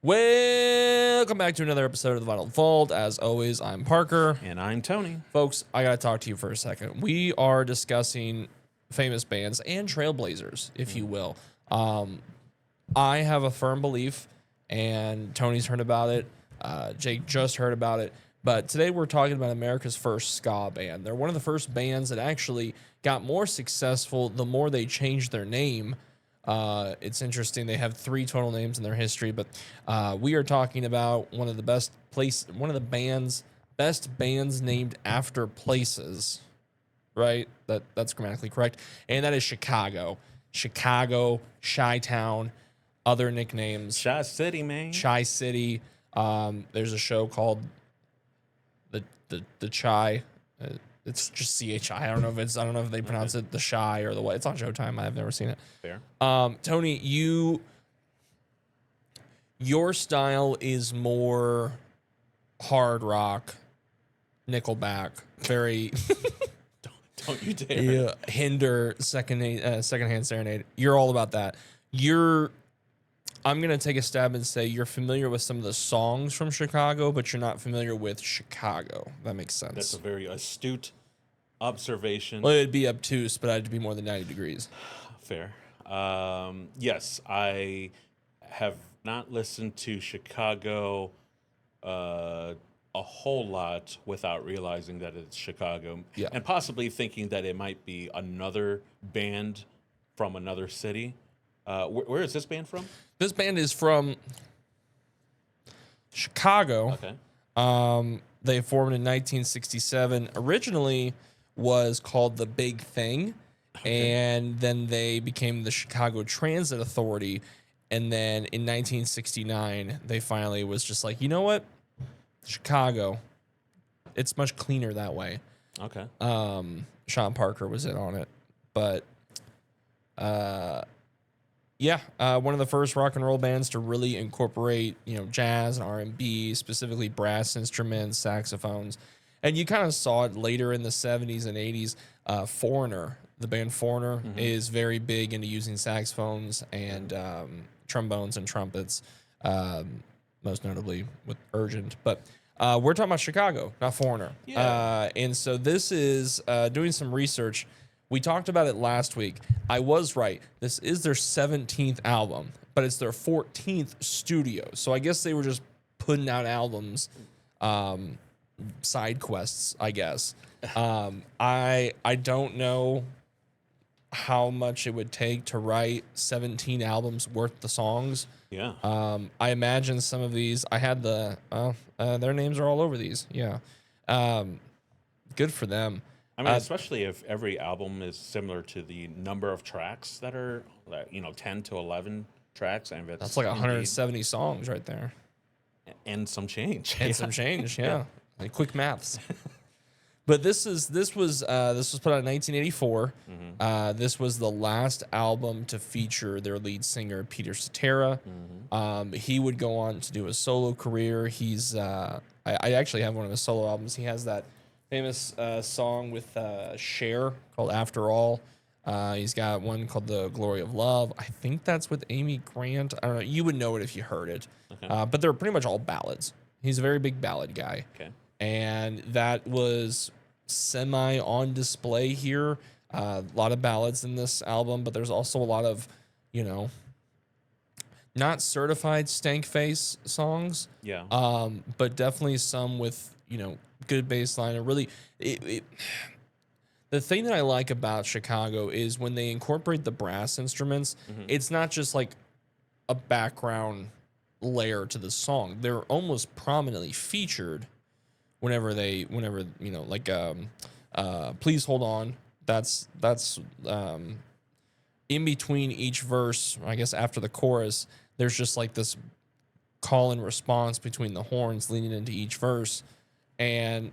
Welcome back to another episode of the Vinyl Vault. As always, I'm Parker. And I'm Tony. Folks, I got to talk to you for a second. We are discussing famous bands and trailblazers, if you will. I have a firm belief, and Tony's heard about it. Jake just heard about it. But today we're talking about America's first ska band. They're one of the first bands that actually got more successful the more they changed their name. It's interesting. They have 3 total names in their history, but we are talking about one of the best bands named after places, right? That's grammatically correct, and that is Chicago, Chi-Town, other nicknames. Chi City, man. Chi City. There's a show called the Chi. It's just CHI. I don't know if they pronounce it the Shy or the what. It's on Showtime. I've never seen it. Fair. Tony, your style is more hard rock, Nickelback, very don't you dare. Yeah, Hinder, Secondhand Serenade. You're all about that. I'm gonna take a stab and say you're familiar with some of the songs from Chicago, but you're not familiar with Chicago. That makes sense. That's a very astute observation. Well, it'd be obtuse, but I'd be more than 90 degrees. Fair. Yes, I have not listened to Chicago a whole lot without realizing that it's Chicago. Yeah. And possibly thinking that it might be another band from another city. Where is this band from? This band is from Chicago. Okay. They formed in 1967. Originally was called The Big Thing, and then they became the Chicago Transit Authority. And then in 1969, they finally was just like, you know what? Chicago. It's much cleaner that way. Okay. Sean Parker was in on it. But yeah, one of the first rock and roll bands to really incorporate, jazz and R&B, specifically brass instruments, saxophones. And you kind of saw it later in the 70s and 80s. Foreigner, the band Foreigner, is very big into using saxophones and trombones and trumpets, most notably with Urgent. But we're talking about Chicago, not Foreigner. Yeah. And so this is doing some research. We talked about it last week. I was right. This is their 17th album, but it's their 14th studio. So I guess they were just putting out albums, side quests, I guess. I don't know how much it would take to write 17 albums worth the songs. Yeah. I imagine some of these, I had their names are all over these. Yeah. Good for them. I mean, especially if every album is similar to the number of tracks that are, 10 to 11 tracks. And that's like 170 songs right there. And some change. And some change, yeah. Like quick maths. But this was put out in 1984. This was the last album to feature their lead singer, Peter Cetera. He would go on to do a solo career. He's I actually have one of his solo albums. He has that famous song with Cher called After All. He's got one called The Glory of Love. I think that's with Amy Grant. I don't know. You would know it if you heard it. Okay. But they're pretty much all ballads. He's a very big ballad guy. Okay. And that was semi on display here. A lot of ballads in this album, but there's also a lot of, not certified stank face songs. Yeah. But definitely some with, good bass line. The thing that I like about Chicago is when they incorporate the brass instruments, it's not just like a background layer to the song. They're almost prominently featured whenever Please Hold On. That's in between each verse, I guess after the chorus, there's just like this call and response between the horns leading into each verse. And,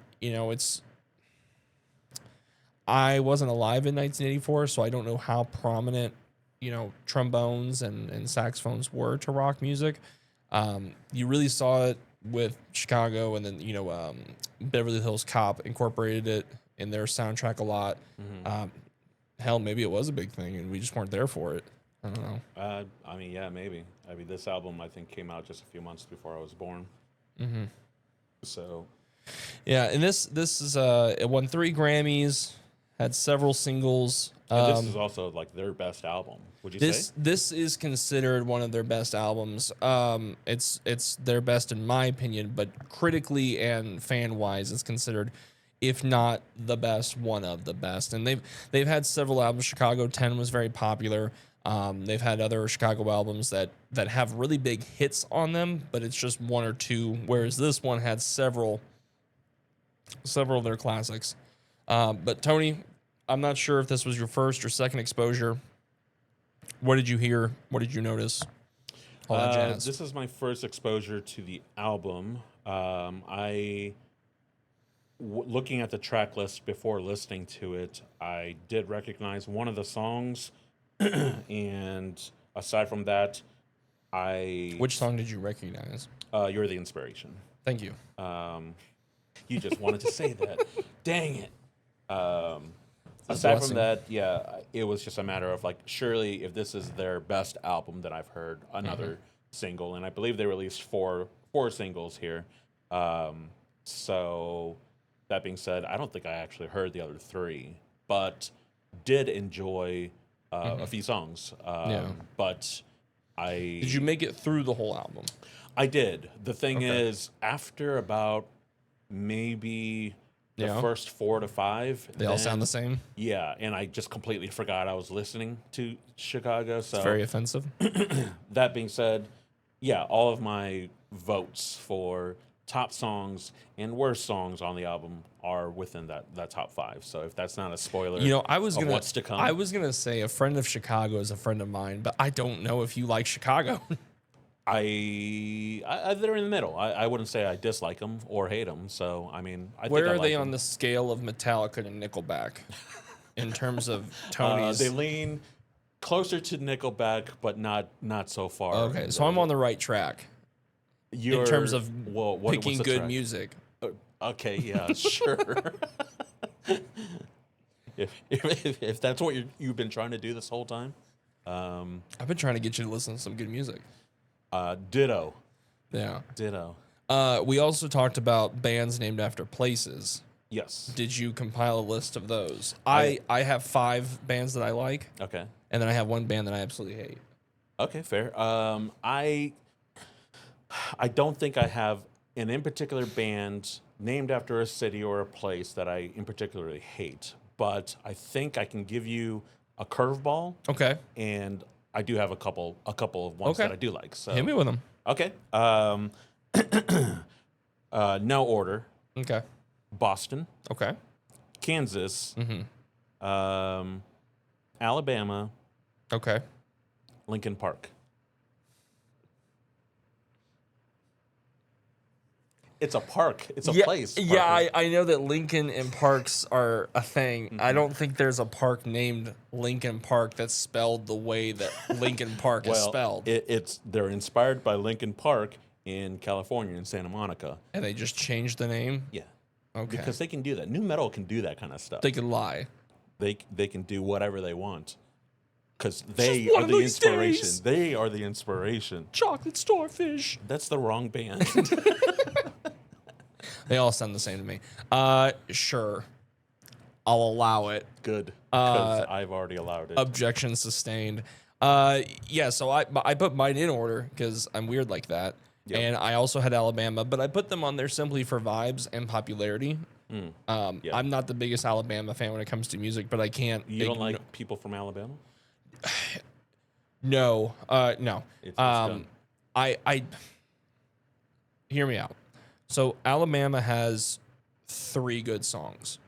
I wasn't alive in 1984, so I don't know how prominent, trombones and saxophones were to rock music. You really saw it with Chicago, and then, Beverly Hills Cop incorporated it in their soundtrack a lot. Hell, maybe it was a big thing, and we just weren't there for it. I don't know. I mean, yeah, maybe. I mean, this album I think came out just a few months before I was born. So Yeah, and this is it won 3 Grammys, had several singles. and this is also like their best album. Would you say? This is considered one of their best albums. It's their best in my opinion, but critically and fan wise, it's considered, if not the best, one of the best. And they've had several albums. Chicago 10 was very popular. They've had other Chicago albums that have really big hits on them, but it's just one or two. Whereas this one had several of their classics. But Tony, I'm not sure if this was your first or second exposure. What did you hear? What did you notice? All that jazz. This is my first exposure to the album. Looking at the track list before listening to it, I did recognize one of the songs, and aside from that, Which song did you recognize? You're the Inspiration. Thank you. You just wanted to say that. Dang it. a Aside blessing. from that, yeah, it was just a matter of like, surely if this is their best album that I've heard, another single, and I believe they released four singles here. So that being said, I don't think I actually heard the other 3, but did enjoy a few songs. But Did you make it through the whole album? I did. The thing Okay. is, after about maybe the first 4 to 5, They all sound the same. Yeah, and I just completely forgot I was listening to Chicago. So It's very offensive. that being said, yeah, all of my votes for top songs and worst songs on the album are within that top 5. So if that's not a spoiler, You know, I was of gonna what's to come. I was gonna say a friend of Chicago is a friend of mine, but I don't know if you like Chicago. I they're in the middle. I wouldn't say I dislike them or hate them. So I mean, Where think I are like they 'em. on the scale of Metallica and Nickelback in terms of Tony's? They lean closer to Nickelback, but not so far. Okay, so I'm on the right track in terms of what's picking the good track? music. Okay, yeah, sure. if that's what you've been trying to do this whole time, I've been trying to get you to listen to some good music. ditto. Yeah. Ditto. We also talked about bands named after places. Yes. Did you compile a list of those? I have 5 bands that I like, Okay. and then I have one band that I absolutely hate. Okay, fair. I don't think I have an in particular band named after a city or a place that I in particularly hate, but I think I can give you a curveball, Okay. and I do have a couple of ones Okay. that I do like. So Hit me with them. okay. No order. Okay. Boston, Okay. Kansas, Alabama, Okay. Lincoln Park. It's a park. It's a place. Yeah, Parker. I know that Lincoln and parks are a thing. I don't think there's a park named Lincoln Park that's spelled the way that Lincoln Park is spelled. They're inspired by Lincoln Park in California, in Santa Monica. And they just changed the name? Yeah. Okay. Because they can do that. New metal can do that kind of stuff. They could lie. They can do whatever they want. Because they one are of the these inspiration. days. They are the inspiration. Chocolate starfish. That's the wrong band. They all sound the same to me. Sure. I'll allow it. Good. Because I've already allowed it. Objection sustained. Yeah, so I put mine in order because I'm weird like that. Yep. And I also had Alabama, but I put them on there simply for vibes and popularity. Yeah. I'm not the biggest Alabama fan when it comes to music, but I can't. You don't like people from Alabama? No, no. It's done. I hear me out. So Alabama has 3 good songs,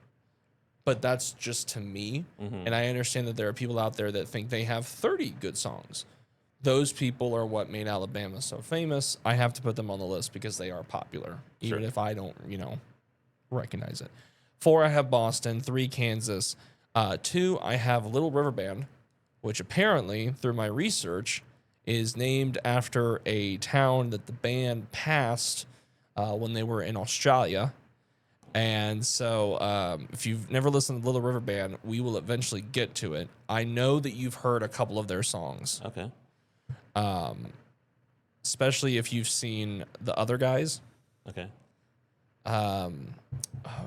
but that's just to me. And I understand that there are people out there that think they have 30 good songs. Those people are what made Alabama so famous. I have to put them on the list because they are popular, even Sure. if I don't, recognize it. 4, I have Boston. 3, Kansas. 2, I have Little River Band, which apparently, through my research, is named after a town that the band passed when they were in Australia. And so if you've never listened to Little River Band, we will eventually get to it. I know that you've heard a couple of their songs, Okay. especially if you've seen The Other Guys. Okay. Oh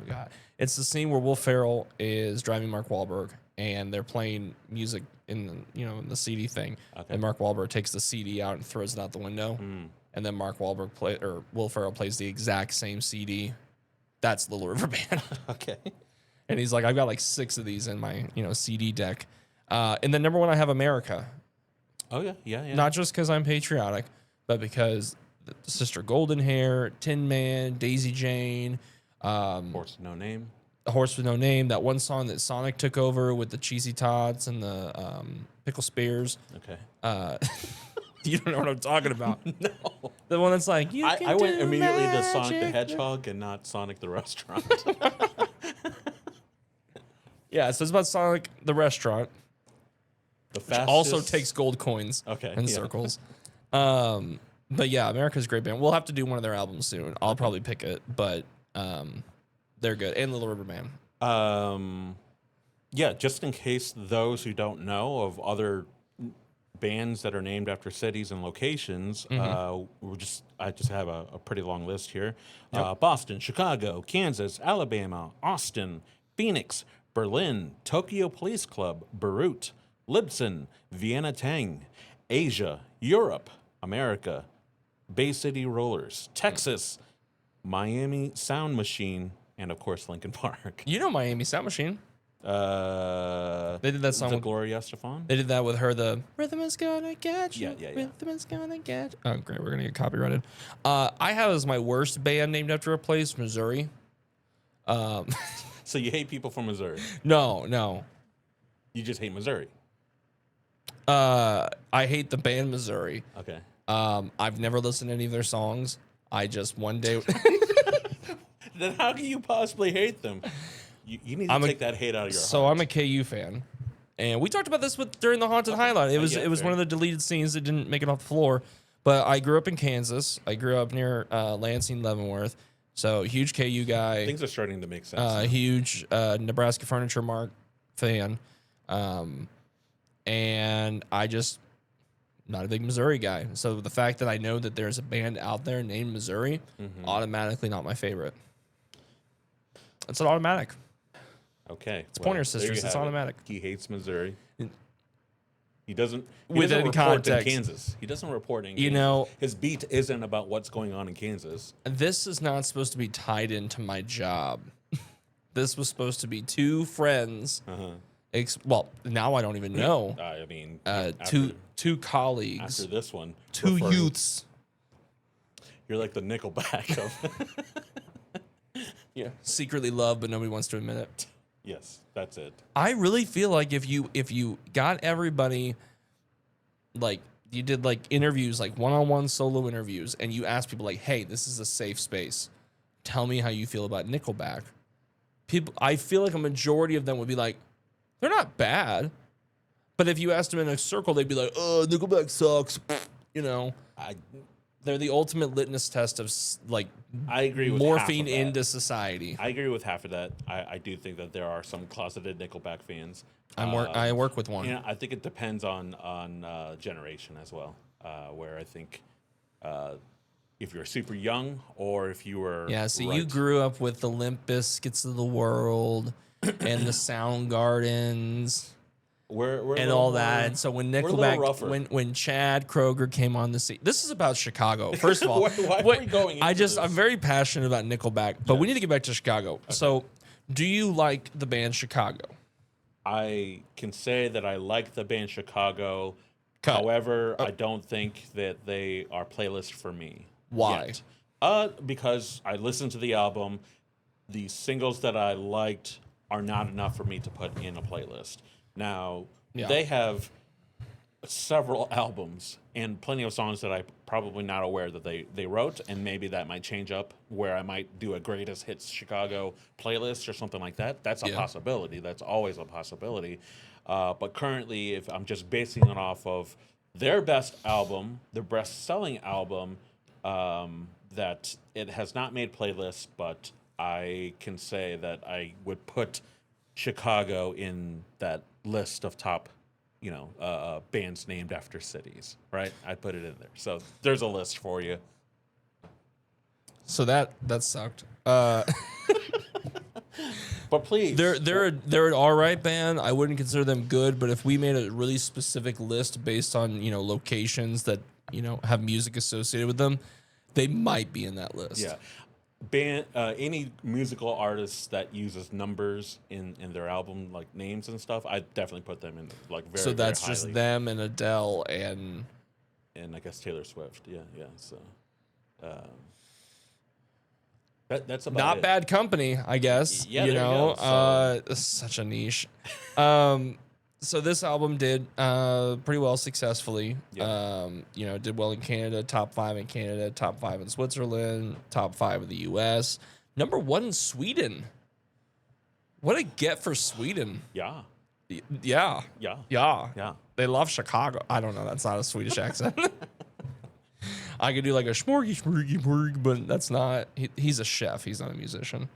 God, it's the scene where Will Ferrell is driving Mark Wahlberg, and they're playing music in in the CD thing, Okay. and Mark Wahlberg takes the CD out and throws it out the window, and then Will Ferrell plays the exact same CD. That's Little River Band. Okay. And he's like, I've got like 6 of these in my CD deck. And then number 1, I have America. Oh yeah. Yeah. Not just because I'm patriotic, but because Sister Golden Hair, Tin Man, Daisy Jane, Horse with No Name. Horse with No Name, that one song that Sonic took over with the Cheesy Tots and the Pickle Spears. Okay. You don't know what I'm talking about. No. The one that's like, I went immediately to Sonic the magic. Hedgehog and not Sonic the Restaurant. Yeah, so it's about Sonic the Restaurant, The which fastest. also takes gold coins Okay, and yeah. circles. But yeah, America's a great band. We'll have to do one of their albums soon. I'll probably pick it, but they're good. And Little River Band. Yeah, just in case those who don't know of other bands that are named after cities and locations, I just have a pretty long list here. Boston, Chicago, Kansas, Alabama, Austin, Phoenix, Berlin, Tokyo Police Club, Beirut, Libsyn, Vienna Tang, Asia, Europe, America, Bay City Rollers, Texas, Miami Sound Machine, and of course Lincoln Park. You know Miami Sound Machine. They did that song The with, Gloria Estefan. they did that with her, the Rhythm is gonna get you. Yeah. Rhythm is gonna get you. Oh, great. We're gonna get copyrighted. I have as my worst band named after a place, Missouri. So you hate people from Missouri. No. You just hate Missouri. I hate the band Missouri. Okay. I've never listened to any of their songs. I just one day Then how can you possibly hate them? You need to take that hate out of your so heart. I'm a KU fan. And we talked about this during the Haunted Highlight. It was yeah, one fair. of the deleted scenes that didn't make it off the floor. But I grew up in Kansas. I grew up near Lansing, Leavenworth. So huge KU guy. Things are starting to make sense. now. Huge Nebraska Furniture Mart fan. And I just not a big Missouri guy. So the fact that I know that there's a band out there named Missouri, automatically not my favorite. It's an automatic. Okay. It's Pointer Sisters. there you It's have it. automatic. He hates Missouri. He doesn't. He With doesn't any report context. in Kansas. He doesn't report in. You Kansas. know- his beat isn't about what's going on in Kansas. This is not supposed to be tied into my job. This was supposed to be 2 friends. Well, now I don't even know. I mean, Two colleagues, after this one, 2 referring- youths. You're like the Nickelback of. Yeah, secretly love, but nobody wants to admit it. Yes, that's it. I really feel like if you got everybody, like you did like interviews, like one-on-one solo interviews, and you asked people like, "Hey, this is a safe space. Tell me how you feel about Nickelback." People, I feel like a majority of them would be like, "They're not bad," but if you asked them in a circle, they'd be like, "Oh, Nickelback sucks." You know, they're the ultimate litmus test of like I agree with morphine half of that. into society. I agree with half of that. I do think that there are some closeted Nickelback fans. I work with one. I think it depends on generation as well. Where I think if you're super young or if you were Yeah, so you right- grew up with the Limp Bizkits of the world and the Soundgardens we're and all that. And so when a little Nickelback, rougher. when Chad Kroger came on the scene, this is about Chicago. First of all, Why are we going into this? I'm very passionate about Nickelback, but we need to get back to Chicago. So, do you like the band Chicago? I can say that I like the band Chicago. Cut. However, I don't think that they are playlist for me. Why? Yet. Because I listened to the album. The singles that I liked are not enough for me to put in a playlist. Now, they have several albums and plenty of songs that I'm probably not aware that they wrote, and maybe that might change up where I might do a greatest hits Chicago playlist or something like that. That's a possibility. That's always a possibility. But currently, if I'm just basing it off of their best album, their best-selling album, that it has not made playlists, but I can say that I would put Chicago in that list of top, bands named after cities, right? I'd put it in there. So there's a list for you. So that sucked. But please, They're an all right band. I wouldn't consider them good, but if we made a really specific list based on locations that have music associated with them, they might be in that list. yeah, any musical artists that uses numbers in their album like names and stuff, I definitely put them in like very. So that's very just highly. them and Adele and I guess Taylor Swift. Yeah. So. That's about not it. bad company, I guess. Yeah, there you go. Such a niche. So this album did pretty well successfully. Yeah. Did well in Canada, top 5 in Canada, top 5 in Switzerland, top 5 in the US, number 1 in Sweden. What a get for Sweden. Yeah. Yeah. Yeah. Yeah. Yeah. They love Chicago. I don't know. That's not a Swedish accent. I could do like a smorgy, but that's not. He's a chef. He's not a musician.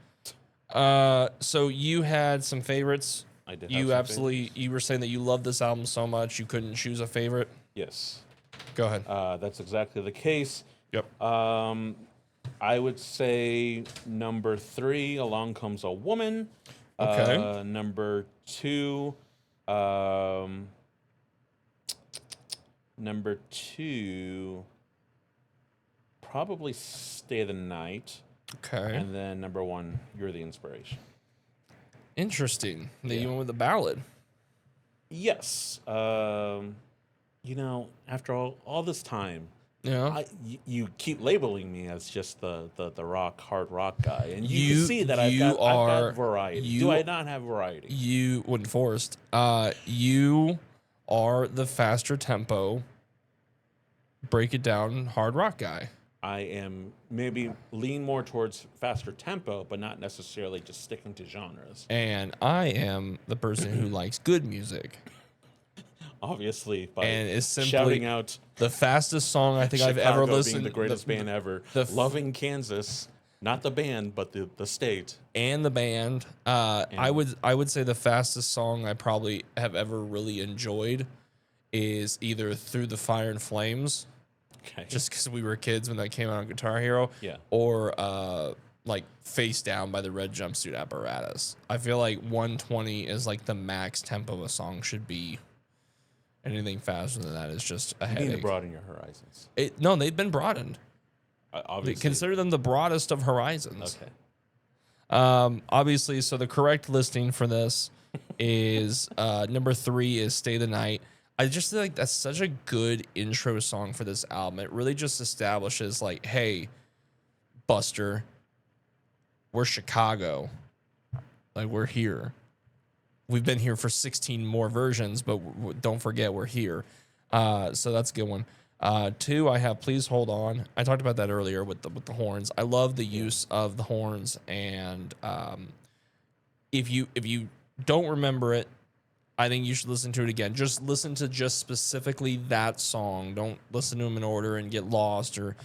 So you had some favorites. I did. You absolutely. You were saying that you love this album so much you couldn't choose a favorite. Yes. Go ahead. That's exactly the case. Yep. I would say number 3, Along Comes a Woman. Okay. Number 2. Number 2. Probably Stay the Night. Okay. And then number 1, You're the Inspiration. Interesting. That Yeah. you went with the ballad. Yes. After all this time, Yeah. you keep labeling me as just the hard rock guy, and you can see that I've got variety. Do I not have variety? You, when forced, you are the faster tempo, break it down hard rock guy. I am maybe lean more towards faster tempo, but not necessarily just sticking to genres. And I am the person who likes good music. Obviously, by And is simply shouting out the fastest song I think Chicago I've ever being listened. the greatest band ever. Loving Kansas, not the band, but the state and the band. I would say the fastest song I probably have ever really enjoyed is either Through the Fire and Flames. Okay. Just because we were kids when that came out on Guitar Hero. Yeah. Or like Face Down by the Red Jumpsuit Apparatus. I feel like 120 is like the max tempo a song should be. Anything faster than that is just a headache. You need to broaden your horizons. No, they've been broadened. Obviously. Consider them the broadest of horizons. Okay. Obviously, so the correct listing for this is number 3 is Stay the Night. I just feel like that's such a good intro song for this album. It really just establishes like, hey, Buster, we're Chicago. Like, we're here. We've been here for 16 more versions, but don't forget we're here. So that's a good one. 2, I have Please Hold On. I talked about that earlier with the horns. I love the use of the horns, and if you don't remember it, I think you should listen to it again. Just listen to just specifically that song. Don't listen to them in order and get lost or,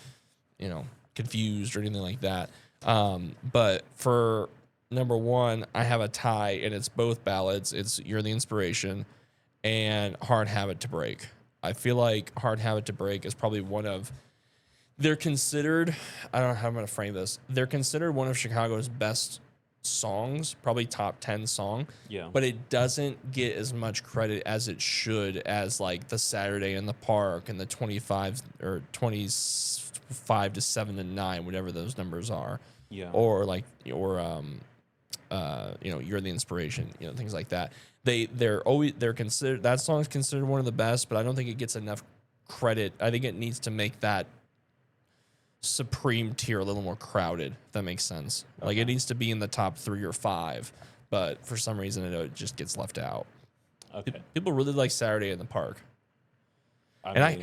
confused or anything like that. But for number 1, I have a tie, and it's both ballads. It's You're the Inspiration and Hard Habit to Break. I feel like Hard Habit to Break is probably they're considered, I don't know how I'm going to frame this. They're considered one of Chicago's best songs, probably top 10 song. Yeah. But it doesn't get as much credit as it should as like the Saturday in the Park and the 25 or 25 to 7 to 9, whatever those numbers are. Yeah. Or You're the Inspiration, things like that. They're considered, that song's considered one of the best, but I don't think it gets enough credit. I think it needs to make that supreme tier a little more crowded, if that makes sense. Okay. Like, it needs to be in the top 3 or 5, but for some reason it just gets left out. Okay. People really like Saturday in the Park. I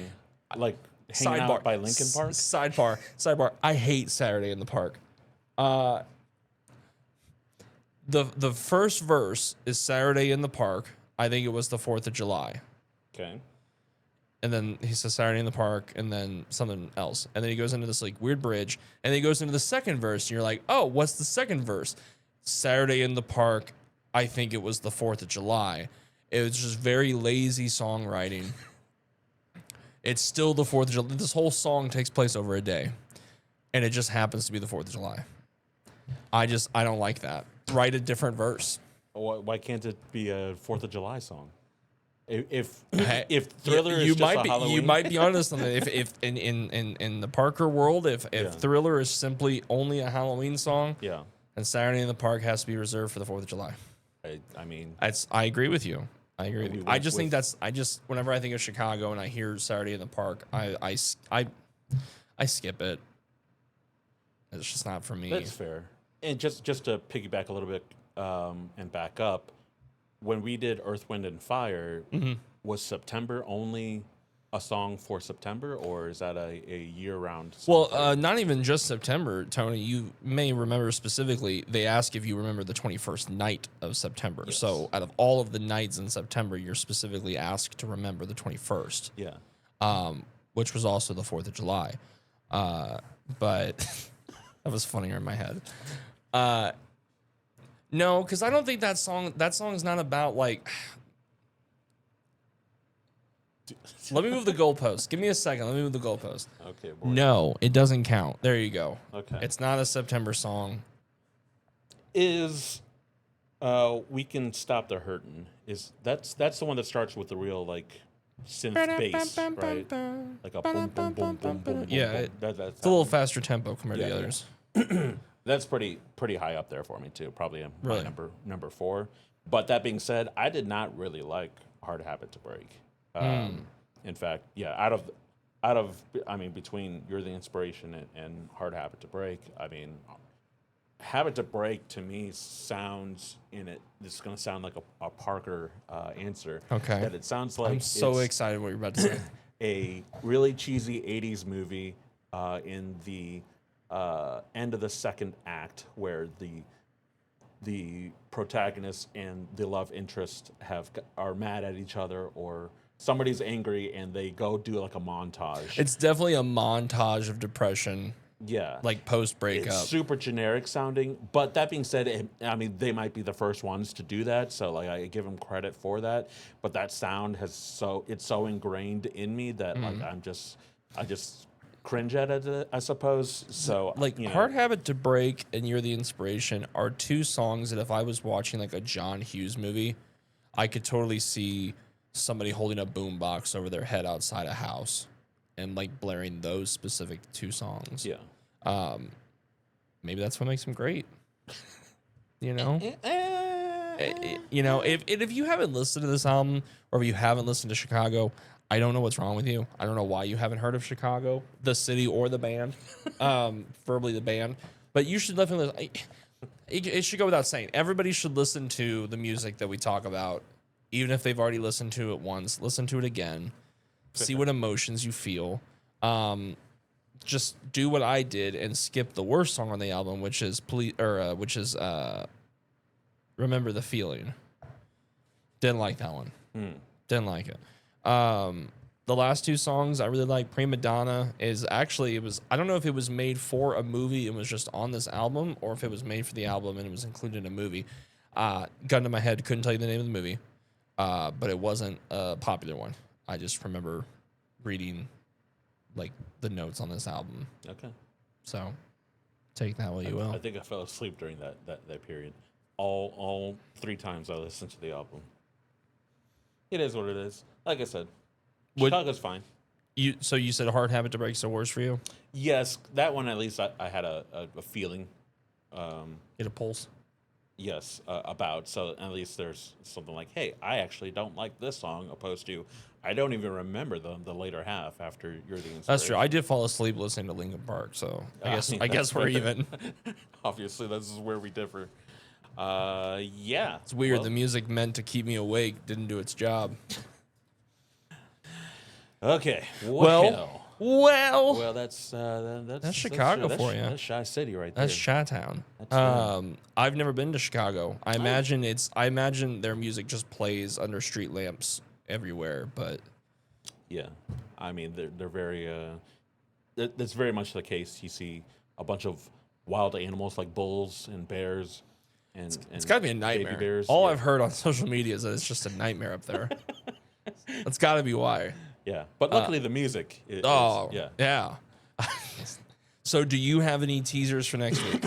like hanging out by Lincoln Park. Sidebar. I hate Saturday in the Park. The first verse is Saturday in the Park. I think it was the 4th of July. Okay. and then he says Saturday in the Park, and then something else, and then he goes into this like weird bridge, and then he goes into the second verse, and you're like, oh, what's the second verse? Saturday in the Park. I think it was the 4th of July. It was just very lazy songwriting. It's still the 4th of July. This whole song takes place over a day, and it just happens to be the 4th of July. I don't like that. Write a different verse. Why can't it be a 4th of July song? If Thriller is just a Halloween, you might be honest on that. If in the Parker world, if Thriller is simply only a Halloween song, then Saturday in the Park has to be reserved for the 4th of July. I mean, I agree with you. I agree with you. I just think whenever I think of Chicago and I hear Saturday in the Park, I skip it. It's just not for me. That's fair. And just to piggyback a little bit and back up, when we did Earth, Wind, and Fire, was September only a song for September, or is that a year-round song? Well, not even just September, Tony. You may remember specifically, they ask if you remember the 21st night of September. Yes. So out of all of the nights in September, you're specifically asked to remember the 21st. Yeah. Which was also the 4th of July. But that was funnier in my head. No, because I don't think that song's not about like... Let me move the goalpost. Give me a second. Let me move the goalpost. Okay. Boy. No, it doesn't count. There you go. Okay. It's not a September song. Is We Can Stop the Hurtin'? That's the one that starts with the real like synth bass, right? Like a boom, boom, boom, boom, boom. Yeah, boom. It's a little faster tempo compared to the others. That's pretty high up there for me too. Probably Really? number 4. But that being said, I did not really like Hard Habit to Break. In fact, out of between You're the Inspiration and Hard Habit to Break, I mean, Habit to Break to me sounds this is going to sound like a Parker answer. Okay. That it sounds like I'm so excited what you're about to say. A really cheesy 80s movie in the end of the second act where the protagonist and the love interest are mad at each other, or somebody's angry and they go do like a montage. It's definitely a montage of depression. Yeah. Like post breakup. It's super generic sounding, but that being said, they might be the first ones to do that, so like I give them credit for that. But that sound it's so ingrained in me that like I just cringe at it, I suppose. So like Hard Habit to Break and You're the Inspiration are two songs that if I was watching like a John Hughes movie, I could totally see somebody holding a boombox over their head outside a house and like blaring those specific two songs. Yeah. Maybe that's what makes them great. You know? You know, if you haven't listened to this album, or if you haven't listened to Chicago, I don't know what's wrong with you. I don't know why you haven't heard of Chicago, the city or the band, verbally the band. But you should definitely listen. It should go without saying. Everybody should listen to the music that we talk about. Even if they've already listened to it once, listen to it again. See what emotions you feel. Just do what I did and skip the worst song on the album, which is Remember the Feeling. Didn't like that one. Didn't like it. The last two songs I really like. Prima Donna I don't know if it was made for a movie and was just on this album, or if it was made for the album and it was included in a movie. Gun to my head, couldn't tell you the name of the movie. But it wasn't a popular one. I just remember reading like the notes on this album. Okay. So take that what you will. I think I fell asleep during that period. All 3 times I listened to the album. It is what it is. Like I said, Chicago's fine. So you said Hard Habit to Break is the worst for you? Yes, that one at least I had a feeling. Get a pulse? Yes, about. So at least there's something like, hey, I actually don't like this song, opposed to I don't even remember the later half after You're the Inspiration. That's true. I did fall asleep listening to Linkin Park, so I guess we're even. Obviously, this is where we differ. Yeah. It's weird. The music meant to keep me awake didn't do its job. Okay. Well, that's Chicago for you. That's Chi City right there. That's Chi-town. I've never been to Chicago. I imagine their music just plays under street lamps everywhere, but Yeah, I mean they're very. That's very much the case. You see a bunch of wild animals like bulls and bears, and It's got to be a baby nightmare. bears. All Yeah. I've heard on social media is that it's just a nightmare up there. That's got to be why. Yeah, but luckily the music. Oh, yeah. yeah. So, do you have any teasers for next week?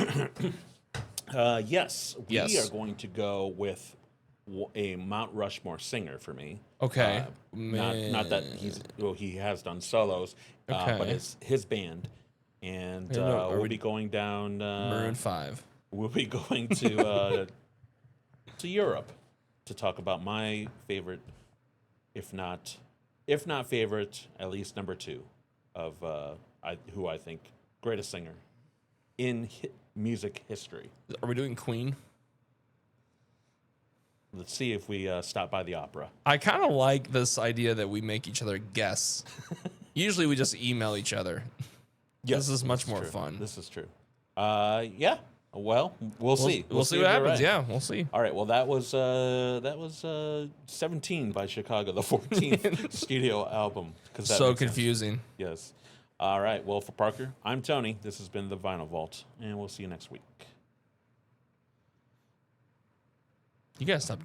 Yes, we Yes. are going to go with a Mount Rushmore singer for me. Okay. Not that he has done solos, but Okay. it's his band, and Yeah, no, we'll be going down. Maroon 5. We'll be going to Europe to talk about my favorite, if not favorite, at least number 2 of who I think greatest singer in music history. Are we doing Queen? Let's see if we stop by the opera. I kind of like this idea that we make each other guess. Usually we just email each other. Yes, This is much more true. fun. This is true. Yeah. Well, we'll see. We'll see if what you're happens. right. Yeah, we'll see. All right. Well, that was 17 by Chicago, the 14th studio album. So confusing. Yes. All right. Well, for Parker, I'm Tony. This has been the Vinyl Vault, and we'll see you next week. You gotta stop.